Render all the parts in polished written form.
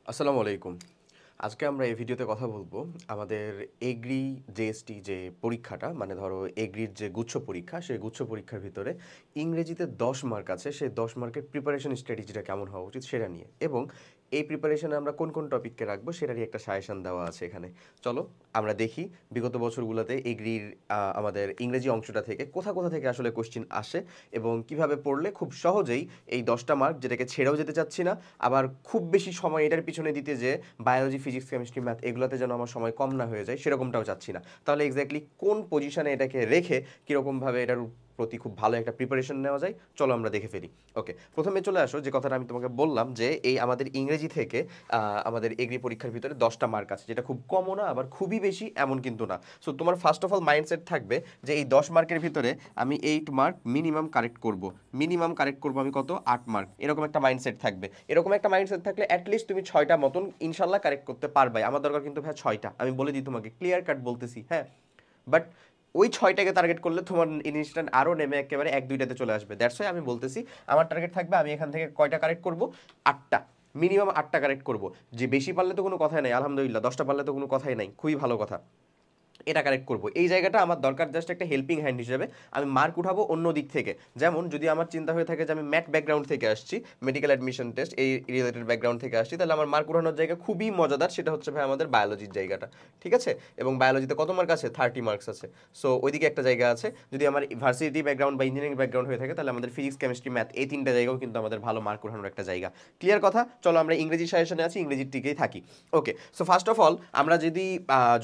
আসসালামু আলাইকুম। আজকে আমরা এই ভিডিওতে কথা বলবো আমাদের এগ্রি জেএসটি যে পরীক্ষাটা মানে ধরো এগ্রির যে গুচ্ছ পরীক্ষা সেই গুচ্ছ পরীক্ষার ভিতরে ইংরেজিতে 10 মার্ক আছে সেই 10 মার্কের প্রিপারেশন স্ট্র্যাটেজিটা কেমন হওয়া উচিত সেটা নিয়ে এবং এই প্রিপারেশনে আমরা কোন কোন টপিককে রাখবো সেটারই একটা সাজেশন দেওয়া আছে এখানে। চলো আমরা দেখি বিগত বছরগুলোতে এগ্রির আমাদের ইংরেজি অংশটা থেকে কোথা কোথা থেকে আসলে কোশ্চিন আসে এবং কিভাবে পড়লে খুব সহজেই এই 10টা মার্ক যেটাকে ছেড়েও যেতে চাচ্ছি না, আবার খুব বেশি সময় এটার পিছনে দিতে যে বায়োলজি ফিজিক্স কেমিস্ট্রি ম্যাথ এগুলোতে যেন আমার সময় কম না হয়ে যায় সেরকমটাও চাচ্ছি না। তাহলে এক্স্যাক্টলি কোন পজিশনে এটাকে রেখে কীরকমভাবে এটার প্রতি খুব ভালো একটা প্রিপারেশন নেওয়া যায় চলো আমরা দেখে ফেলি। ওকে, প্রথমে চলে আসো যে কথাটা আমি তোমাকে বললাম যে এই আমাদের ইংরেজি থেকে আমাদের এগ্রি পরীক্ষার ভিতরে 10টা মার্ক আছে, যেটা খুব কমও না আবার খুবই বেশি এমন কিন্তু না। সো তোমার ফার্স্ট অফ অল মাইন্ডসেট থাকবে যে এই 10 মার্কের ভিতরে আমি 8 মার্ক মিনিমাম কারেক্ট করব। মিনিমাম কারেক্ট করব আমি কত 8 মার্ক, এরকম একটা মাইন্ডসেট থাকবে। এরকম একটা মাইন্ডসেট থাকলে অ্যাটলিস্ট তুমি 6টা মতন ইনশাল্লাহ কারেক্ট করতে পারবে। আমার দরকার কিন্তু ভাই 6টা, আমি বলে দিই তোমাকে ক্লিয়ার কাট বলতেছি, হ্যাঁ। বাট ওই 6টাকে টার্গেট করলে তোমার ইনস্ট্যান্ট আরও নেমে একেবারে 1-2টাতে চলে আসবে। দ্যাটস ওয়াই আমি বলতেছি আমার টার্গেট থাকবে আমি এখান থেকে কয়টা কারেক্ট করব, 8টা। মিনিমাম 8টা কারেক্ট করব। যে বেশি পারলে তো কোনো কথাই নাই, আলহামদুলিল্লাহ। 10টা পারলে তো কোনো কথাই নাই, খুবই ভালো কথা। এটা কারেক্ট করব, এই জায়গাটা আমার দরকার জাস্ট একটা হেল্পিং হ্যান্ড হিসেবে। আমি মার্ক উঠাবো অন্য দিক থেকে। যেমন যদি আমার চিন্তা হয়ে থাকে যে আমি ম্যাথ ব্যাকগ্রাউন্ড থেকে আসছি, মেডিকেল অ্যাডমিশন টেস্ট এই রিলেটেড ব্যাকগ্রাউন্ড থেকে আসছি, তাহলে আমার মার্ক উঠানোর জায়গা খুবই মজাদার, সেটা হচ্ছে ভাই আমাদের বায়োলজির জায়গাটা। ঠিক আছে? এবং বায়োলজিতে কত মার্ক আছে? 30 মার্কস আছে। সো ওইদিকে একটা জায়গা আছে। যদি আমার ভার্সিটি ব্যাকগ্রাউন্ড বা ইঞ্জিনিয়ারিং ব্যাকগ্রাউন্ড হয়ে থাকে তাহলে আমাদের ফিজিক্স কেমিস্ট্রি ম্যাথ এই তিনটা জায়গাও কিন্তু আমাদের ভালো মার্ক উঠানোর একটা জায়গা। ক্লিয়ার কথা? চলো আমরা ইংরেজি সাজেশনে আছি, ইংরেজির দিকেই থাকি। ওকে, সো ফার্স্ট অফ অল আমরা যদি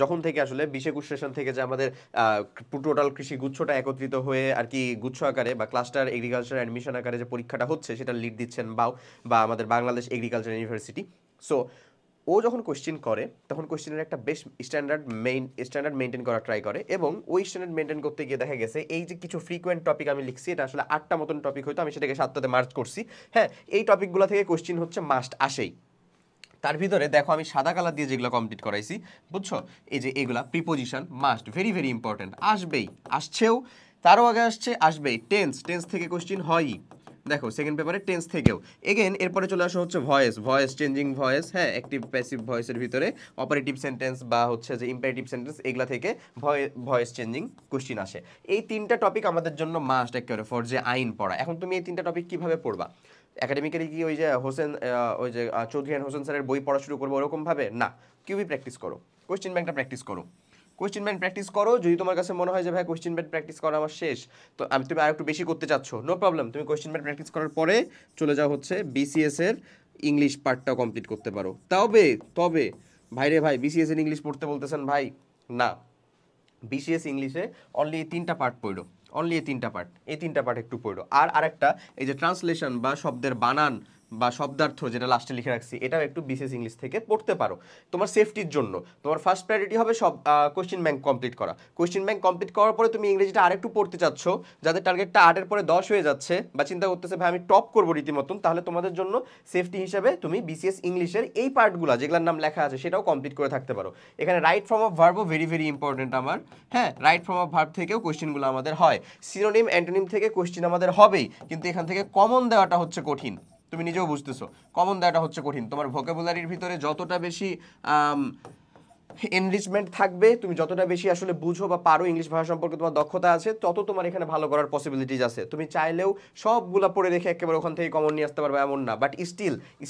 যখন থেকে আসলে 20-21 সেশন থেকে যে আমাদের টোটাল কৃষি গুচ্ছটা একত্রিত হয়ে আর কি গুচ্ছ আকারে বা ক্লাস্টার এগ্রিকালচার অ্যাডমিশন আকারে যে পরীক্ষাটা হচ্ছে সেটা লিড দিচ্ছেন বা আমাদের বাংলাদেশ এগ্রিকালচার ইউনিভার্সিটি। সো ও যখন কোশ্চেন করে তখন কোশ্চেনের একটা বেশ স্ট্যান্ডার্ড মেনটেন করা ট্রাই করে এবং ওই স্ট্যান্ডার্ড মেনটেন করতে গিয়ে দেখা গেছে এই যে কিছু ফ্রিকোয়েন্ট টপিক আমি লিখছি, এটা আসলে 8টা মতন টপিক হয়তো, আমি সেটাকে 7টাতে মার্চ করছি। হ্যাঁ, এই টপিকগুলো থেকে কোশ্চেন হচ্ছে মাস্ট আসেই। তার ভিতরে দেখো আমি সাদা কালার দিয়ে যেগুলো কমপ্লিট করাইছি, বুঝছো? এই যে এগুলা preposition must, very very important, আসবেই, আসছেও, তারও আগে আসছে, আসবেই। টেন্স থেকে কোশ্চেন হয়ই, দেখো সেকেন্ড পেপারে টেন্স থেকেও। এগেন এরপরে চলে আসা হচ্ছে ভয়েস চেঞ্জিং ভয়েস, হ্যাঁ, অ্যাক্টিভ প্যাসিভ ভয়েসের ভিতরে অপারেটিভ সেন্টেন্স বা হচ্ছে যে ইম্পারেটিভ সেন্টেন্স এগুলা থেকে ভয়েস চেঞ্জিং কোশ্চিন আসে। এই তিনটা টপিক আমাদের জন্য মাস্ট একেবারে ফর যে আইন পড়া। এখন তুমি এই তিনটা টপিক কিভাবে পড়বা? একাডেমিক্যালি কি ওই যে ওই যে চৌধুরী হোসেন স্যারের বই পড়া শুরু করবো ওরকম ভাবে না, কিউবি প্র্যাকটিস করো, কোশ্চেন ব্যাংকটা প্র্যাকটিস করো, কোশ্চেন ব্যাংক প্র্যাকটিস করো। যদি তোমার কাছে মনে হয় যে ভাই কোশ্চেন ব্যাংক প্র্যাকটিস করা আমার শেষ, তো তুমি আর একটু বেশি করতে চাচ্ছ, নো প্রবলেম, তুমি কোশ্চেন ব্যাংক প্র্যাকটিস করার পরে চলে যাও হচ্ছে বিসিএস এর ইংলিশ পার্টটাও কমপ্লিট করতে পারো। তবে ভাইরে ভাই, বিসিএস এর ইংলিশ পড়তে বলতেছেন ভাই? না, বিসিএস ইংলিশে অনলি এই 3টা পার্ট পড়ো, অনলি এই তিনটা পার্ট একটু পড়ো। আর আরেকটা এই যে ট্রান্সলেশন বা শব্দের বানান বা শব্দার্থ যেটা লাস্টে লিখে রাখছি, এটাও একটু বিসিএস ইংলিশ থেকে পড়তে পারো তোমার সেফটির জন্য। তোমার ফার্স্ট প্রায়োরিটি হবে সব কোশ্চেন ব্যাংক কমপ্লিট করা। কোশ্চেন ব্যাংক কমপ্লিট করার পরে তুমি ইংরেজিটা আরেকটু পড়তে চাচ্ছ, যাদের টার্গেটটা 8-এর পরে 10 হয়ে যাচ্ছে বা চিন্তা করতেছে ভাই আমি টপ করবো রীতিমতন, তাহলে তোমাদের জন্য সেফটি হিসেবে তুমি বিসিএস ইংলিশের এই পার্টগুলো যেগুলোর নাম লেখা আছে সেটাও কমপ্লিট করে থাকতে পারো। এখানে রাইট ফর্ম অফ ভার্বও ভেরি ভেরি ইম্পর্টেন্ট আমার, হ্যাঁ, রাইট ফর্ম অফ ভার্ব থেকেও কোশ্চেনগুলো আমাদের হয়। সিনোনিম অ্যান্টোনিম থেকে কোশ্চেন আমাদের হবেই, কিন্তু এখান থেকে কমন দেওয়াটা হচ্ছে কঠিন। তুমি নিজেও বুঝতেছো কমন দেওয়াটা হচ্ছে কঠিন। তোমার ভোকাবুলারির ভিতরে যতটা বেশি এনরিচমেন্ট থাকবে, তুমি যতটা বেশি আসলে বুঝো বা পারো, ইংলিশ ভাষা সম্পর্কে তোমার দক্ষতা আছে, তত তোমার এখানে ভালো করার পসিবিলিটিস আছে। তুমি চাইলেও সবগুলা পড়ে রেখে একেবারে ওখান থেকে কমন নিয়ে আসতে পারবে এমন না, বাট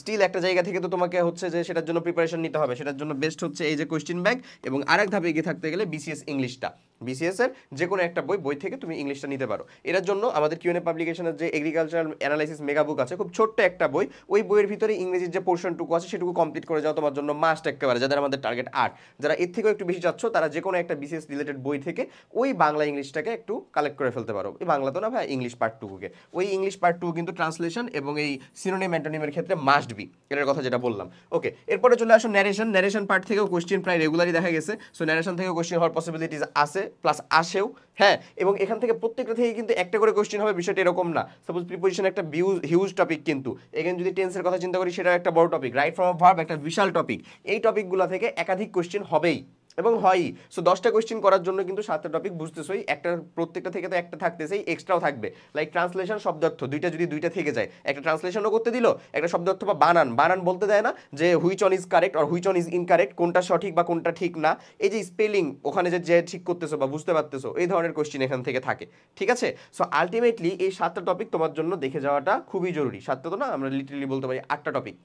স্টিল একটা জায়গা থেকে তো তোমাকে হচ্ছে যে সেটার জন্য প্রিপারেশন নিতে হবে। সেটার জন্য বেস্ট হচ্ছে এই যে কোশ্চেন ব্যাংক, এবং আরেক ধাপে এগিয়ে থাকতে গেলে বিসিএস ইংলিশটা, বিসিএস এর যে কোনো একটা বই থেকে তুমি ইংলিশটা নিতে পারো। এটার জন্য আমাদের কিউএনএ পাবলিকেশনের যে এগ্রিকালচারাল অ্যানালাইসিস মেগা বুক আছে, খুব ছোট্ট একটা বই, ওই বইয়ের ভিতরে ইংরেজির যে পোর্শনটুকু আছে সেটুকু কমপ্লিট করে যাও তোমার জন্য মাস্ট একেবারে। যাদের আমাদের টার্গেট 8, যারা এর থেকেও একটু বেশি চাচ্ছ তারা যে কোনো একটা বিসিএস রিলেটেড বই থেকে ওই বাংলা ইংলিশটাকে একটু কালেক্ট করে ফেলতে পারো। এই বাংলা তো না ভাই, ইংলিশ পার্টটুকুকে, ওই ইংলিশ পার্টটুকু কিন্তু ট্রান্সলেশন এবং এই সিনোনিম অ্যান্টোনিমের ক্ষেত্রে মাস্ট বি, এটার কথা যেটা বললাম। ওকে, এরপরে চলে আসো ন্যারেশন পার্ট থেকেও কোশ্চেন প্রায় রেগুলারই দেখা গেছে। সো ন্যারেশন থেকেও কোশ্চেন হওয়ার পসিবিলিটিস আছে, প্লাস আসেও, হ্যাঁ। এবং এখান থেকে প্রত্যেকটা থেকে কিন্তু একটা করে কোশ্চেন হবে, বিষয়টা এরকম না। সাপোজ প্রিপোজিশন একটা হিউজ টপিক, কিন্তু এখানে যদি টেন্সের কথা চিন্তা করি সেটাও একটা বড় topic, right form of verb একটা বিশাল টপিক। এই টপিকগুলো থেকে একাধিক কোশ্চেন হবেই, এবং হয়ই। সো 10টা কোয়েশ্চেন করার জন্য কিন্তু 7টা টপিক বুঝতেছই, একটা প্রত্যেকটা থেকে তো একটা থাকতেছেই, এক্সট্রাও থাকবে। লাইক ট্রান্সলেশন, শব্দার্থ, দুইটা যদি দুইটা থেকে যায়, একটা ট্রান্সলেশনও করতে দিল, একটা শব্দার্থ বা বানান, বানান বলতে দেয় না যে which on is correct or which on is incorrect, কোনটা সঠিক বা কোনটা ঠিক না, এই যে স্পেলিং ওখানে যে ঠিক করতেছো বা বুঝতে পারতেছো, এই ধরনের কোয়েশ্চেন এখান থেকে থাকে, ঠিক আছে? সো আলটিমেটলি এই 7টা টপিক তোমার জন্য দেখে যাওয়াটা খুবই জরুরি। 7টা তো না, আমরা লিটারালি বলতে পারি 8টা টপিক,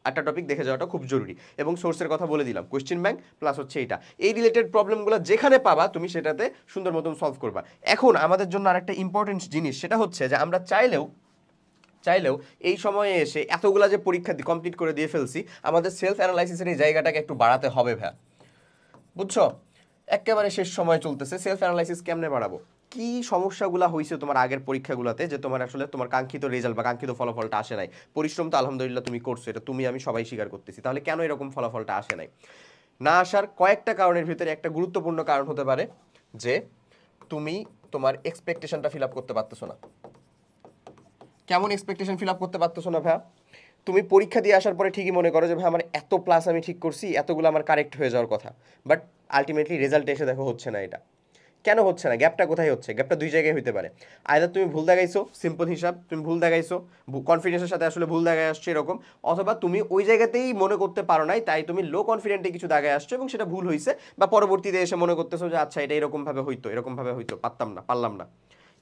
8টা টপিক দেখে যাওয়াটা খুব জরুরি। এবং সোর্সের কথা বলে দিলাম, কোয়েশ্চেন ব্যাংক প্লাস হচ্ছে এটা, এই রিলেটেড প্রবলেমগুলো যেখানে পাবা তুমি সেটাতে সুন্দর মতন সলভ করবা। এখন আমাদের জন্য আরেকটা ইম্পর্টেন্ট জিনিস, সেটা হচ্ছে যে আমরা চাইলেও এই সময়ে এসে এতগুলা যে পরীক্ষা কমপ্লিট করে দিয়ে ফেলছি, আমাদের সেলফ অ্যানালাইসিসের এই জায়গাটাকে একটু বাড়াতে হবে ভাইয়া, বুঝছো? একেবারে শেষ সময় চলতেছে, সেলফ অ্যানালাইসিস কেমনে বাড়াবো? কি সমস্যাগুলো হয়েছে তোমার আগের পরীক্ষাগুলোতে যে তোমার আসলে তোমার কাঙ্ক্ষিত রেজাল্ট বা কাঙ্ক্ষিত ফলাফলটা আসে নাই? পরিশ্রম তো আলহামদুলিল্লাহ তুমি করছো, এটা তুমি আমি সবাই স্বীকার করতেছি, তাহলে কেন এরকম ফলাফলটা আসে নাই? না আসার কয়েকটা কারণের ভিতরে একটা গুরুত্বপূর্ণ কারণ হতে পারে যে তুমি তোমার এক্সপেকটেশনটা ফিল আপ করতে পারতেছো না। কেমন এক্সপেকটেশন ফিল আপ করতে পারতেছো না ভাইয়া? তুমি পরীক্ষা দিয়ে আসার পরে ঠিকই মনে করো যে ভাই আমার এত প্লাস আমি ঠিক করছি, এতগুলো আমার কারেক্ট হয়ে যাওয়ার কথা, বাট আলটিমেটলি রেজাল্ট এসে দেখো হচ্ছে না। এটা কেন হচ্ছে না? গ্যাপটা কোথায় হচ্ছে? গ্যাপটা দুই জায়গায় হতে পারে। আইদার তুমি ভুল দেখাইছো, সিম্পল হিসাব, তুমি ভুল দেখাইছো, কনফিডেন্সের সাথে আসলে ভুল দেখায় আসছে এরকম, অথবা তুমি ওই জায়গাতেই মনে করতে পারো নাই, তাই তুমি লো কনফিডেন্টে কিছু দেখায় আসছো এবং সেটা ভুল হয়েছে, বা পরবর্তীতে এসে মনে করতেছো যে আচ্ছা এটা এরকমভাবে হইতো, পারলাম না,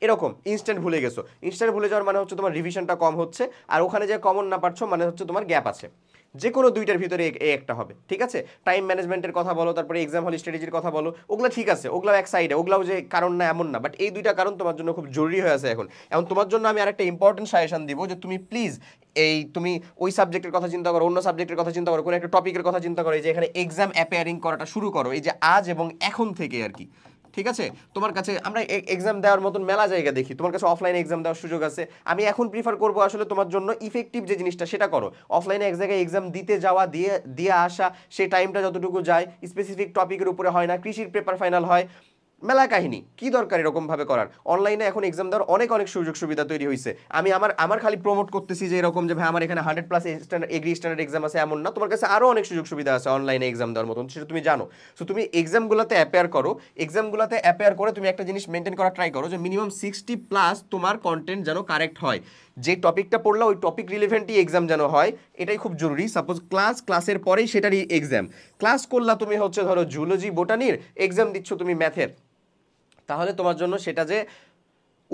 এরকম ইনস্ট্যান্ট ভুলে গেছো। ইনস্ট্যান্ট ভুলে যাওয়ার মানে হচ্ছে তোমার রিভিশনটা কম হচ্ছে, আর ওখানে যে কমন না পারছো মানে হচ্ছে তোমার গ্যাপ আছে। যে কোনো দুইটার ভিতরে একটা হবে, ঠিক আছে? টাইম ম্যানেজমেন্টের কথা বলো, তারপরে এক্সাম হল স্ট্র্যাটেজির কথা বলো, ওগুলো ঠিক আছে, ওগুলো এক সাইডে, ওগুলাও যে কারণ না এমন না, বাট এই দুইটা কারণ তোমার জন্য খুব জরুরি হয়ে আছে এখন। এখন তোমার জন্য আমি আরেকটা ইম্পর্টেন্ট সাজেশন দিব যে তুমি প্লিজ তুমি ওই সাবজেক্টের কথা চিন্তা করো, অন্য সাবজেক্টের কথা চিন্তা করো, কোনো একটা টপিকের কথা চিন্তা করো, এই যে এখানে এক্সাম অ্যাপিয়ারিং করাটা শুরু করো, এই যে আজ এবং এখন থেকে আর কি, ঠিক আছে? তোমার কাছে আমরা এক্সাম দেওয়ার মতন মেলা জায়গা দেখি, তোমার কাছে অফলাইনে এক্সাম দেওয়ার সুযোগ আছে। আমি এখন প্রিফার করবো আসলে তোমার জন্য ইফেক্টিভ যে জিনিসটা সেটা করো। অফলাইনে এক জায়গায় এক্সাম দিতে যাওয়া, দিয়ে আসা, সেই টাইমটা যতটুকু যায় স্পেসিফিক টপিকের উপরে হয় না, কৃষির পেপার ফাইনাল হয়, মেলা কাহিনী, কি দরকার এরকম ভাবে করার? অনলাইনে এখন এক্সাম দেওয়ার অনেক সুযোগ সুবিধা তৈরি হয়েছে। আমি আমার খালি প্রমোট করতেছি যে এরকম যে ভাই আমার এখানে 100+ এগ্রি স্ট্যান্ডার্ড এক্সাম আছে এমন না, তোমার কাছে আরো অনেক সুযোগ সুবিধা আছে অনলাইনে এক্সাম দেওয়ার মতন, সেটা তুমি জানো। সো তুমি এক্সামগুলোতে অ্যাপেয়ার করো, এক্সামগুলোতে অ্যাপেয়ার করে তুমি একটা জিনিস মেনটেন করা ট্রাই করো যে মিনিমাম 60+ তোমার কন্টেন্ট যেন কারেক্ট হয়। যে টপিকটা পড়লা ওই টপিক রিলেভেন্টই এক্সাম যেন হয়, এটাই খুব জরুরি। সাপোজ ক্লাসের পরেই সেটারই এক্সাম, ক্লাস করলা তুমি হচ্ছে ধরো জুলজি বোটানির, এক্সাম দিচ্ছ তুমি ম্যাথের, তাহলে তোমার জন্য সেটা যে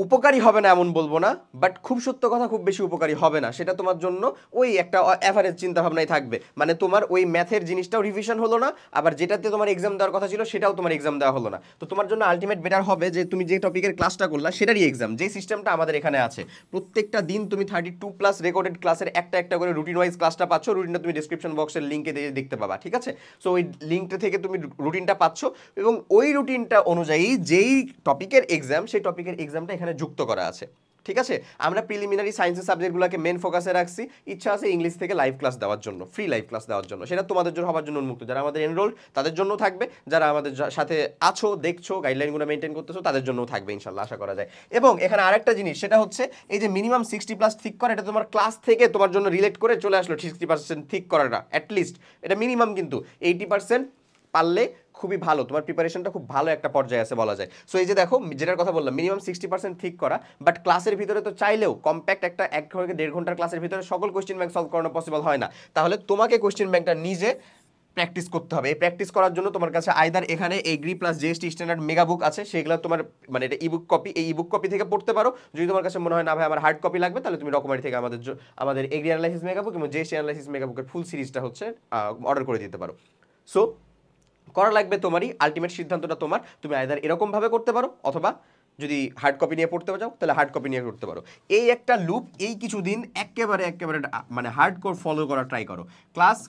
উপকারী হবে না এমন বলবো না, বাট খুব সত্য কথা খুব বেশি উপকারী হবে না, সেটা তোমার জন্য ওই একটা অ্যাভারেজ চিন্তা ভাবনাই থাকবে। মানে তোমার ওই ম্যাথের জিনিসটাও রিভিশন হলো না, আবার যেটাতে তোমার এক্সাম দেওয়ার কথা ছিল সেটাও তোমার এক্সাম দেওয়া হলো না। তো তোমার জন্য আলটিমেট বেটার হবে যে তুমি যে টপিকের ক্লাসটা করলা সেটারই এক্সাম, যে সিস্টেমটা আমাদের এখানে আছে, প্রত্যেকটা দিন তুমি 32+ রেকর্ডেড ক্লাসের একটা করে রুটিন ওয়াইজ ক্লাসটা পাচ্ছ। রুটিনটা তুমি ডিসক্রিপশন বক্সের লিঙ্কে দেখতে পাবা, ঠিক আছে? সো ওই লিঙ্কটা থেকে তুমি রুটিনটা পাচ্ছ, এবং ওই রুটিনটা অনুযায়ী যেই টপিকের এক্সাম সেই টপিকের এক্সামটা এখানে যুক্ত করা আছে, ঠিক আছে? আমরা প্রিলিমিনারি সায়েন্সের সাবজেক্টগুলোকে মেন ফোকাসে রাখছি, ইচ্ছা আছে ইংলিশ থেকে লাইভ ক্লাস দেওয়ার জন্য, ফ্রি লাইভ ক্লাস দেওয়ার জন্য, সেটা তোমাদের জন্য হওয়ার জন্য উন্মুক্ত। যারা আমাদের এনরোল তাদের জন্য থাকবে, যারা আমাদের সাথে আছো, দেখছো, গাইডলাইনগুলো মেনটেন করতেছো, তাদের জন্যও থাকবে ইনশাল্লাহ, আশা করা যায়। এবং এখানে আরেকটা জিনিস, সেটা হচ্ছে এই যে মিনিমাম 60+ ঠিক করা, এটা তোমার ক্লাস থেকে তোমার জন্য রিলেট করে চলে আসলো 60% ঠিক করাটা, অ্যাটলিস্ট এটা মিনিমাম, কিন্তু 80% পারলে খুবই ভালো, তোমার প্রিপারেশনটা খুব ভালো একটা পর্যায়ে আছে বলা যায়। সো এই যে দেখো যেটার কথা বললাম, মিনিমাম 60% ঠিক করা, বাট ক্লাসের ভিতরে তো চাইলেও কম্প্যাক্ট একটা 1 থেকে 1.5 ঘন্টার ক্লাসের ভিতরে সকল কোয়েশ্চেন ব্যাংক সলভ করানো পসিবল হয় না। তাহলে তোমাকে কোয়েশ্চেন ব্যাংকটা নিজে প্র্যাকটিস করতে হবে। এই প্র্যাকটিস করার জন্য তোমার কাছে আইদার এখানে agri plus GST standard mega book আছে, সেগুলো তোমার মানে এটা ইবুক কপি, এই ইবুক কপি থেকে পড়তে পারো। যদি তোমার কাছে মনে হয় না ভাই আমার হার্ড কপি লাগবে, তাহলে তুমি রকমারি থেকে আমাদের এগ্রি অ্যানালাইসিস মেগা বুক এবং জিএসটি অ্যানালাইসিস মেগা বুকের ফুল সিরিজটা হচ্ছে অর্ডার করে দিতে পারো। সো করা লাগবে তোমারই, আলটিমেট সিদ্ধান্তটা তোমার। তুমি আইদার এরকম ভাবে করতে পারো, অথবা যদি হার্ড কপি নিয়ে পড়তে যাও তাহলে হার্ড কপি নিয়ে করতে পারো। এই একটা লুপ এই কিছুদিন একেবারে মানে হার্ডকোর ফলো করা ট্রাই করো।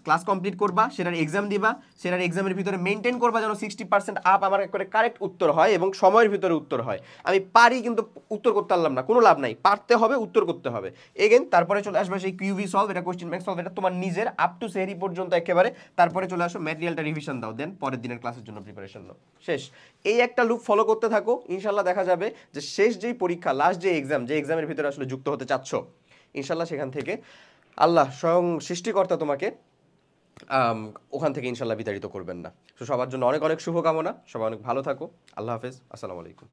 ক্লাস কমপ্লিট করবা, সেটার এক্সাম দিবা, সেটার এক্সামের ভিতরে মেনটেন করবা যেন 60% আপ আমার করে কারেক্ট উত্তর হয় এবং সময়ের ভিতরে উত্তর হয়। আমি পারি কিন্তু উত্তর করতে পারলাম না, কোনো লাভ নাই, পারতে হবে, উত্তর করতে হবে। এগেন তারপরে চলে আসবে সেই কিউভি সলভ, এটা কোশ্চেন ব্যাংক সলভ, এটা তোমার নিজের আপ টু সেহরি পর্যন্ত একেবারে। তারপরে চলে আসো ম্যাটেরিয়ালটা রিভিশন দাও, দেন পরের দিনের ক্লাসের জন্য প্রিপারেশন নাও, শেষ। এই একটা লুপ ফলো করতে থাকো, ইনশাল্লাহ দেখা যাবে যে শেষ যেই পরীক্ষা, লাস্ট যে এক্সাম, যে এক্সামের ভিতরে আসলে যুক্ত হতে চাচ্ছ, ইনশাল্লাহ সেখান থেকে আল্লাহ স্বয়ং সৃষ্টিকর্তা তোমাকে আম, ওখান থেকে ইনশাল্লাহ বিতাড়িত করবেন না। তো সবার জন্য অনেক অনেক শুভকামনা, সবাই অনেক ভালো থাকো। আল্লাহ হাফেজ, আসসালামু আলাইকুম।